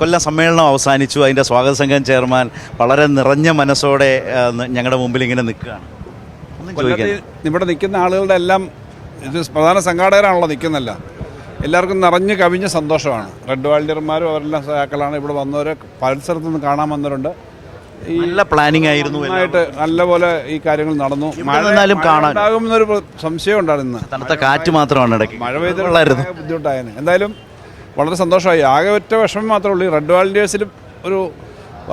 കൊല്ലം സമ്മേളനം അവസാനിച്ചു. അതിൻ്റെ സ്വാഗത സംഘം ചെയർമാൻ വളരെ നിറഞ്ഞ മനസ്സോടെ ഞങ്ങളുടെ മുമ്പിൽ ഇങ്ങനെ നിൽക്കുകയാണ്. ഇവിടെ നിൽക്കുന്ന ആളുകളുടെ എല്ലാം ഇത് പ്രധാന സംഘാടകരാണല്ലോ നിൽക്കുന്നല്ല, എല്ലാവർക്കും നിറഞ്ഞ് കവിഞ്ഞ സന്തോഷമാണ്. റെഡ് വാളണ്ടിയർമാരും അവരെല്ലാം സഹാക്കളാണ്. ഇവിടെ വന്നവരെ പരിസരത്ത് നിന്ന് കാണാൻ വന്നവരുണ്ട്. നല്ല പ്ലാനിങ് ആയിരുന്നു, നല്ലപോലെ ഈ കാര്യങ്ങൾ നടന്നു. മഴ ഉണ്ടാകുമെന്നൊരു സംശയം ഉണ്ടായിരുന്നു. തണുത്ത കാറ്റ് മാത്രമാണ് ഇടയ്ക്ക്, മഴ പെയ്തുള്ളായിരുന്നു, ബുദ്ധിമുട്ടായിരുന്നു. എന്തായാലും വളരെ സന്തോഷമായി. ആകെ ഒറ്റ വിഷമം മാത്രമേ ഉള്ളൂ, റെഡ് വാളണ്ടിയേഴ്സിലും ഒരു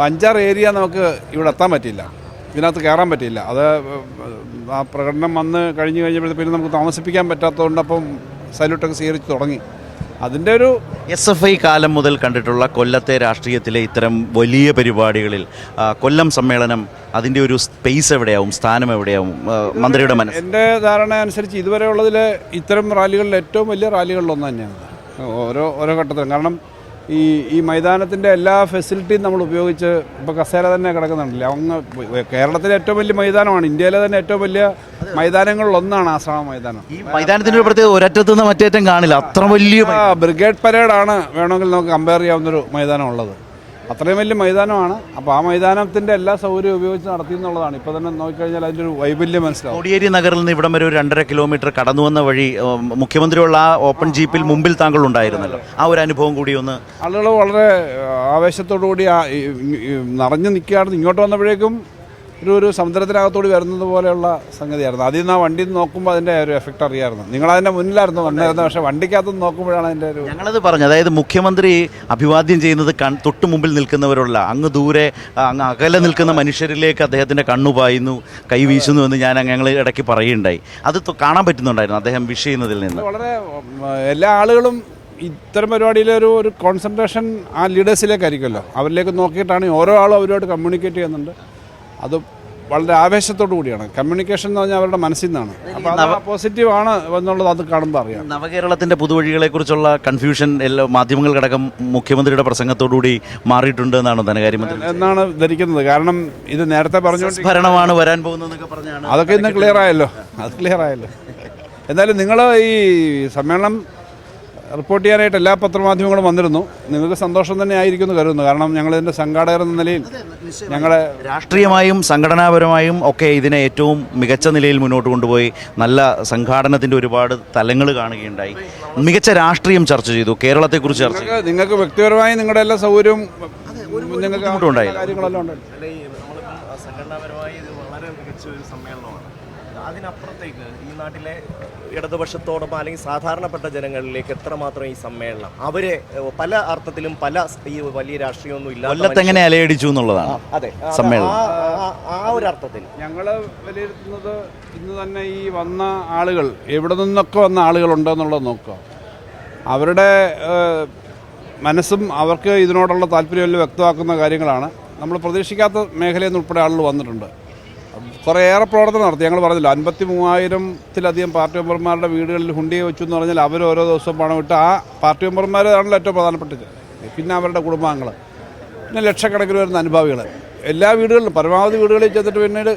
5-6 ഏരിയ നമുക്ക് ഇവിടെ എത്താൻ പറ്റിയില്ല, ഇതിനകത്ത് കയറാൻ പറ്റിയില്ല. അത് ആ പ്രകടനം വന്ന് കഴിഞ്ഞപ്പോഴത്തെ പിന്നെ നമുക്ക് താമസിപ്പിക്കാൻ പറ്റാത്തതുകൊണ്ട് അപ്പം സല്യൂട്ടൊക്കെ സ്വീകരിച്ച് തുടങ്ങി. അതിൻ്റെ ഒരു SFI കാലം മുതൽ കണ്ടിട്ടുള്ള കൊല്ലത്തെ രാഷ്ട്രീയത്തിലെ ഇത്തരം വലിയ പരിപാടികളിൽ കൊല്ലം സമ്മേളനം അതിൻ്റെ ഒരു സ്പേസ് എവിടെയാവും, സ്ഥാനം എവിടെയാവും മന്ത്രിയുടെ മനസ്സ്? എൻ്റെ ധാരണ അനുസരിച്ച് ഇതുവരെ ഉള്ളതിൽ ഇത്തരം റാലികളിൽ ഏറ്റവും വലിയ റാലികളിലൊന്ന് തന്നെയാണ് ഓരോ ഘട്ടത്തിലും. കാരണം ഈ മൈതാനത്തിൻ്റെ എല്ലാ ഫെസിലിറ്റിയും നമ്മൾ ഉപയോഗിച്ച് ഇപ്പോൾ കസേര തന്നെ കിടക്കുന്നുണ്ടല്ലോ. അങ്ങ് കേരളത്തിലെ ഏറ്റവും വലിയ മൈതാനമാണ്, ഇന്ത്യയിലെ തന്നെ ഏറ്റവും വലിയ മൈതാനങ്ങളിലൊന്നാണ് ആശ്രമ മൈതാനം. ഈ മൈതാനത്തിൻ്റെ ഒരു പ്രത്യേകത ഒരറ്റത്തു നിന്ന് മറ്റേറ്റം കാണില്ല, അത്ര വലിയ ബ്രിഗേഡ് പരേഡാണ് വേണമെങ്കിൽ നമുക്ക് കമ്പയർ ചെയ്യാവുന്നൊരു മൈതാനം ഉള്ളത്. അത്രയും വലിയ മൈതാനമാണ്. അപ്പോൾ ആ മൈതാനത്തിൻ്റെ എല്ലാ സൗകര്യവും ഉപയോഗിച്ച് നടത്തി എന്നുള്ളതാണ്. ഇപ്പോൾ തന്നെ നോക്കിക്കഴിഞ്ഞാൽ അതിൻ്റെ ഒരു വൈബല്യം മനസ്സിലാവും. കോടിയേരി നഗറിൽ നിന്ന് ഇവിടം വരെ ഒരു 2.5 കിലോമീറ്റർ കടന്നു വന്ന വഴി മുഖ്യമന്ത്രിയുള്ള ആ ഓപ്പൺ ജീപ്പിൽ മുമ്പിൽ താങ്കൾ ഉണ്ടായിരുന്നല്ലോ, ആ ഒരു അനുഭവം കൂടി ഒന്ന്. ആളുകൾ വളരെ ആവേശത്തോടു കൂടി നിറഞ്ഞു നിൽക്കുകയായിരുന്നു. ഇങ്ങോട്ട് വന്നപ്പോഴേക്കും ഒരു സമുദ്രത്തിനകത്തോടി വരുന്നത് പോലെയുള്ള സംഗതിയായിരുന്നു. അതിൽ നിന്ന് ആ വണ്ടിയിൽ നിന്ന് നോക്കുമ്പോൾ അതിൻ്റെ ഒരു എഫക്റ്റ് അറിയാമായിരുന്നു. നിങ്ങളതിൻ്റെ മുന്നിലായിരുന്നു വന്നിരുന്നത്, പക്ഷേ വണ്ടിക്കകത്ത് നോക്കുമ്പോഴാണ് അതിൻ്റെ ഒരു. ഞങ്ങളത് പറഞ്ഞു, അതായത് മുഖ്യമന്ത്രി അഭിവാദ്യം ചെയ്യുന്നത് തൊട്ട് മുമ്പിൽ നിൽക്കുന്നവരുള്ള അങ്ങ് ദൂരെ അങ്ങ് അകലെ നിൽക്കുന്ന മനുഷ്യരിലേക്ക് അദ്ദേഹത്തിൻ്റെ കണ്ണുപായുന്നു, കൈവീശുന്നു എന്ന് ഞങ്ങൾ ഇടയ്ക്ക് പറയുകയുണ്ടായി. അത് കാണാൻ പറ്റുന്നുണ്ടായിരുന്നു അദ്ദേഹം വിഷ് ചെയ്യുന്നതിൽ നിന്ന്. വളരെ എല്ലാ ആളുകളും ഇത്തരം പരിപാടിയിലൊരു കോൺസെൻട്രേഷൻ ആ ലീഡേഴ്സിലേക്കായിരിക്കുമല്ലോ, അവരിലേക്ക് നോക്കിയിട്ടാണ് ഓരോ ആളും അവരോട് കമ്മ്യൂണിക്കേറ്റ് ചെയ്യുന്നുണ്ട്. അത് വളരെ ആവേശത്തോടു കൂടിയാണ്. കമ്മ്യൂണിക്കേഷൻ എന്ന് പറഞ്ഞാൽ അവരുടെ മനസ്സിൽ നിന്നാണ്. അപ്പോൾ അത് പോസിറ്റീവ് ആണ് എന്നുള്ളത് അത് കാണുമ്പോൾ അറിയാം. നവകേരളത്തിൻ്റെ പുതുവഴികളെക്കുറിച്ചുള്ള കൺഫ്യൂഷൻ എല്ലാ മാധ്യമങ്ങൾക്കടക്കം മുഖ്യമന്ത്രിയുടെ പ്രസംഗത്തോടുകൂടി മാറിയിട്ടുണ്ട് എന്നാണ് ധനകാര്യമന്ത്രി എന്നാണ് ധരിക്കുന്നത്. കാരണം ഇത് നേരത്തെ പറഞ്ഞു ഭരണമാണ് വരാൻ പോകുന്നതെന്നൊക്കെ പറഞ്ഞാണ്. അതൊക്കെ ഇന്ന് ക്ലിയർ ആയല്ലോ. എന്തായാലും നിങ്ങൾ ഈ സമ്മേളനം റിപ്പോർട്ട് ചെയ്യാനായിട്ട് എല്ലാ പത്രമാധ്യമങ്ങളും വന്നിരുന്നു. നിങ്ങൾക്ക് സന്തോഷം തന്നെ ആയിരിക്കും എന്ന് കരുതുന്നു. കാരണം ഞങ്ങളിതിൻ്റെ സംഘാടകർ എന്ന നിലയിൽ ഞങ്ങളെ രാഷ്ട്രീയമായും സംഘടനാപരമായും ഒക്കെ ഇതിനെ ഏറ്റവും മികച്ച നിലയിൽ മുന്നോട്ട് കൊണ്ടുപോയി നല്ല സംഘാടനത്തിൻ്റെ ഒരുപാട് തലങ്ങൾ കാണുകയുണ്ടായി. മികച്ച രാഷ്ട്രീയം ചർച്ച ചെയ്തു, കേരളത്തെക്കുറിച്ച് ചർച്ച ചെയ്തു. നിങ്ങൾക്ക് വ്യക്തിപരമായി നിങ്ങളുടെ എല്ലാ സൗകര്യവും നിങ്ങൾക്ക് കാര്യങ്ങളെല്ലാം ഉണ്ട്. സംഘടനാപരമായി ഇത് വളരെ മികച്ച ഒരു സമ്മേളനമാണ്. അതിനപ്പുറത്തേക്ക് ഈ നാട്ടിലെ ഇടതുപക്ഷത്തോടൊപ്പം അല്ലെങ്കിൽ സാധാരണപ്പെട്ട ജനങ്ങളിലേക്ക് എത്രമാത്രം ഈ സമ്മേളനം അവരെ പല അർത്ഥത്തിലും പല ഈ വലിയ രാഷ്ട്രീയമൊന്നും ഇല്ല കൊല്ലത്തെങ്ങനെ അലയടിച്ചു എന്നുള്ളതാണ്. അതെ, സമ്മേളനം ആ ഒരു അർത്ഥത്തിൽ ഞങ്ങൾ വിലയിരുത്തുന്നത് ഇന്ന് തന്നെ ഈ വന്ന ആളുകൾ എവിടെ നിന്നൊക്കെ വന്ന ആളുകളുണ്ടോ എന്നുള്ളത് നോക്കുക. അവരുടെ മനസ്സും അവർക്ക് ഇതിനോടുള്ള താല്പര്യമെല്ലാം വ്യക്തമാക്കുന്ന കാര്യങ്ങളാണ്. നമ്മൾ പ്രതീക്ഷിക്കാത്ത മേഖലയിൽ നിന്ന് ഉൾപ്പെടെ ആളുകൾ വന്നിട്ടുണ്ട്. കുറേയേറെ പ്രവർത്തനം നടത്തി. ഞങ്ങൾ പറഞ്ഞില്ല, 53,000-ത്തിലധികം പാർട്ടി മെമ്പർമാരുടെ വീടുകളിൽ ഹുണ്ടിയെ വെച്ചു എന്ന് പറഞ്ഞാൽ അവർ ഓരോ ദിവസവും പണം ഇട്ട് ആ പാർട്ടി മെമ്പർമാരാണല്ലോ ഏറ്റവും പ്രധാനപ്പെട്ടത്. പിന്നെ അവരുടെ കുടുംബാംഗങ്ങൾ, പിന്നെ ലക്ഷക്കണക്കിന് വരുന്ന അനുഭാവികൾ എല്ലാ വീടുകളിലും പരമാവധി വീടുകളിൽ ചെന്നിട്ട് പിന്നീട്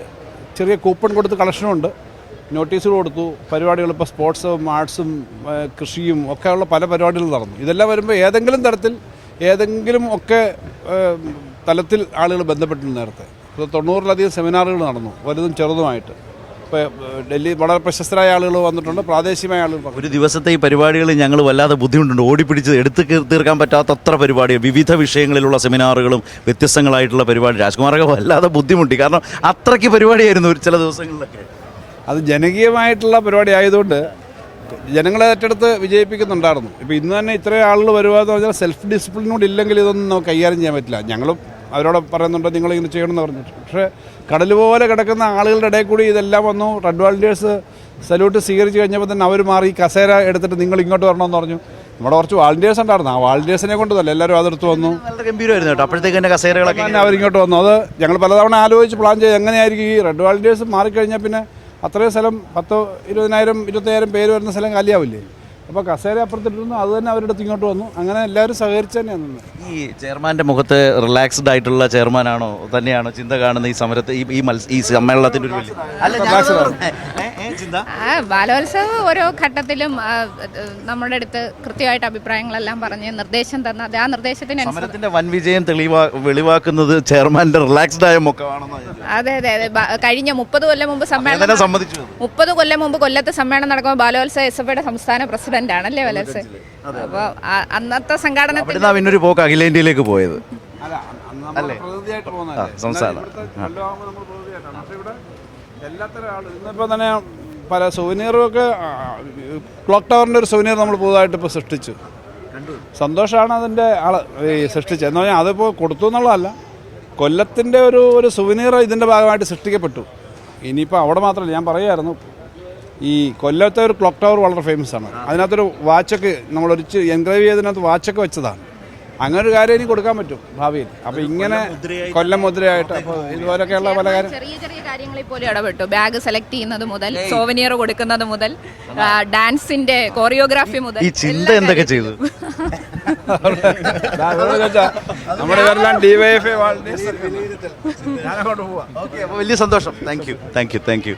ചെറിയ കൂപ്പൺ കൊടുത്ത് കളക്ഷനുണ്ട്, നോട്ടീസുകൾ കൊടുത്തു. പരിപാടികൾ ഇപ്പോൾ സ്പോർട്സും ആർട്സും കൃഷിയും ഒക്കെയുള്ള പല പരിപാടികളും നടന്നു. ഇതെല്ലാം വരുമ്പോൾ ഏതെങ്കിലും തരത്തിൽ ഏതെങ്കിലും ഒക്കെ തലത്തിൽ ആളുകൾ ബന്ധപ്പെട്ടിരുന്നു. നേരത്തെ 90-ലധികം സെമിനാറുകൾ നടന്നു, വലുതും ചെറുതുമായിട്ട്. ഇപ്പോൾ ഡൽഹി വളരെ പ്രശസ്തരായ ആളുകൾ വന്നിട്ടുണ്ട്, പ്രാദേശികമായ ആളുകൾ. ഒരു ദിവസത്തെ ഈ പരിപാടികൾ ഞങ്ങൾ വല്ലാതെ ബുദ്ധിമുട്ടുണ്ട്. ഓടിപ്പിടിച്ച് എടുത്ത് തീർക്കാൻ പറ്റാത്തത്ര പരിപാടികൾ, വിവിധ വിഷയങ്ങളിലുള്ള സെമിനാറുകളും വ്യത്യസ്തങ്ങളായിട്ടുള്ള പരിപാടി. രാജ്കുമാറൊക്കെ വല്ലാതെ ബുദ്ധിമുട്ടി, കാരണം അത്രയ്ക്ക് പരിപാടിയായിരുന്നു ചില ദിവസങ്ങളിലൊക്കെ. അത് ജനകീയമായിട്ടുള്ള പരിപാടി ആയതുകൊണ്ട് ജനങ്ങളെ ഏറ്റെടുത്ത് വിജയിപ്പിക്കുന്നുണ്ടായിരുന്നു. ഇപ്പോൾ ഇന്ന് തന്നെ ഇത്രയും ആളുകൾ വരുക എന്ന് പറഞ്ഞാൽ സെൽഫ് ഡിസിപ്ലിനോട് ഇല്ലെങ്കിൽ ഇതൊന്നും നമുക്ക് കൈകാര്യം ചെയ്യാൻ പറ്റില്ല. ഞങ്ങളും അവരോട് പറയുന്നുണ്ട് നിങ്ങളിങ്ങനെ ചെയ്യണമെന്ന് പറഞ്ഞിട്ട്. പക്ഷേ കടൽ പോലെ കിടക്കുന്ന ആളുകളുടെ ഇടയിൽ കൂടി ഇതെല്ലാം വന്നു. റെഡ് വാളണ്ടിയേഴ്സ് സല്യൂട്ട് സ്വീകരിച്ച് കഴിഞ്ഞപ്പോൾ തന്നെ അവർ മാറി കസേര എടുത്തിട്ട് നിങ്ങൾ ഇങ്ങോട്ട് വരണമെന്ന് പറഞ്ഞു. നമ്മുടെ കുറച്ച് വാളണ്ടിയേഴ്സ് ഉണ്ടായിരുന്നു, ആ വാളണ്ടിയേഴ്സിനെ കൊണ്ടല്ല എല്ലാവരും അതെടുത്ത് വന്നു. നല്ല ഗംഭീരമായിരുന്നു കേട്ടോ. അപ്പോഴത്തേക്ക് എൻ്റെ കസേരകളൊക്കെ അവരിങ്ങോട്ട് വന്നു. അത് ഞങ്ങൾ പലതവണ ആലോചിച്ച് പ്ലാൻ ചെയ്ത് എങ്ങനെയായിരിക്കും ഈ റെഡ് വാളണ്ടിയേഴ്സ് മാറിക്കഴിഞ്ഞാൽ പിന്നെ അത്രയും സ്ഥലം 10,000-20,000 പേര് വരുന്ന സ്ഥലം കാലിയാവില്ലേ. അപ്പോൾ കസേര അപ്പുറത്തിട്ടിരുന്നു, അത് തന്നെ അവരുടെ അടുത്ത് ഇങ്ങോട്ട് വന്നു. അങ്ങനെ എല്ലാവരും സഹകരിച്ച് തന്നെയാണ് നിന്ന്. ഈ ചെയർമാൻ്റെ മുഖത്ത് റിലാക്സ്ഡ് ആയിട്ടുള്ള ചെയർമാനാണോ തന്നെയാണോ ചിന്ത കാണുന്ന ഈ സമരത്തെ ഈ സമ്മേളനത്തിൻ്റെ ഒരു വലിയ ചിന്ത ബാലോത്സവം ഓരോ ഘട്ടത്തിലും നമ്മുടെ അടുത്ത് കൃത്യമായിട്ട് അഭിപ്രായങ്ങളെല്ലാം പറഞ്ഞ് നിർദ്ദേശം തന്ന ആ നിർദ്ദേശത്തിന് സമരത്തിന്റെ വൻ വിജയം വെളിവാക്കുന്നത് ചെയർമാന്റെ റിലാക്സ്ഡ് ആയ മുഖമാണെന്ന്. അതെ അതെ അതെ കഴിഞ്ഞ 30 കൊല്ലം മുമ്പ് സമ്മേളനം സമ്മതിച്ചു. 30 കൊല്ലം മുമ്പ് കൊല്ലത്ത് സമ്മേളനം നടക്കുമ്പോൾ ബാലോത്സവ എസ്.എഫ്.ഐയുടെ സംസ്ഥാന പ്രസിഡന്റ് ആണല്ലേ വലസ്. അപ്പോൾ അന്നത്തെ സംഘടനത്തിൽ പിന്നൊരു പോക്ക് അഖിലേന്ത്യയിലേക്ക് പോയത് അല്ല, അന്ന് നമ്മൾ പ്രതിനിധിയായിട്ട് പോകുന്നതല്ലേ. സംസ്ഥാനം. ഇവിടുത്തെ കൊല്ലമാകുമ്പോൾ നമ്മൾ പ്രതിനിധിയായിട്ടാണ്. പക്ഷേ ഇവിടെ എല്ലാത്തരം ആൾ ഇന്നിപ്പോൾ തന്നെ പല സോവനീറുമൊക്കെ ക്ലോക്ക് ടവറിൻ്റെ ഒരു സോവനീർ നമ്മൾ പുതുതായിട്ട് ഇപ്പോൾ സൃഷ്ടിച്ചു. സന്തോഷമാണ് അതിൻ്റെ ആള് ഈ സൃഷ്ടിച്ചത്. എന്ന് പറഞ്ഞാൽ അതിപ്പോൾ കൊടുത്തു എന്നുള്ളതല്ല, കൊല്ലത്തിൻ്റെ ഒരു സുവനീർ ഇതിൻ്റെ ഭാഗമായിട്ട് സൃഷ്ടിക്കപ്പെട്ടു. ഇനിയിപ്പോൾ അവിടെ മാത്രമല്ല, ഞാൻ പറയുമായിരുന്നു ഈ കൊല്ലത്തെ ഒരു ക്ലോക്ക് ടവർ വളരെ ഫേമസ് ആണ്. അതിനകത്തൊരു വാച്ചൊക്കെ നമ്മളൊരു എൻഗ്രേവ് ചെയ്തതിനകത്ത് വാച്ചൊക്കെ വെച്ചതാണ്. അങ്ങനെ ഒരു കാര്യം ഇനി കൊടുക്കാൻ പറ്റും ഭാവിയിൽ. അപ്പോൾ ഇങ്ങനെ കൊല്ലം മുദ്രയായിട്ട് അപ്പോൾ ഇതുപോലൊക്കെയുള്ള പല കാര്യം ചെറിയ ചെറിയ കാര്യങ്ങളിൽ പോലും ഇടപെട്ടു. ബാഗ് സെലക്ട് ചെയ്യുന്നത് മുതൽ സോവനിയർ കൊടുക്കുന്നത് മുതൽ ഡാൻസിന്റെ കോറിയോഗ്രാഫി മുതൽ ഈ ചിന്ത എന്തൊക്കെ ചെയ്തു? നമ്മുടെ ഇവരെല്ലാം DYFI വലിയ സന്തോഷം. Thank you.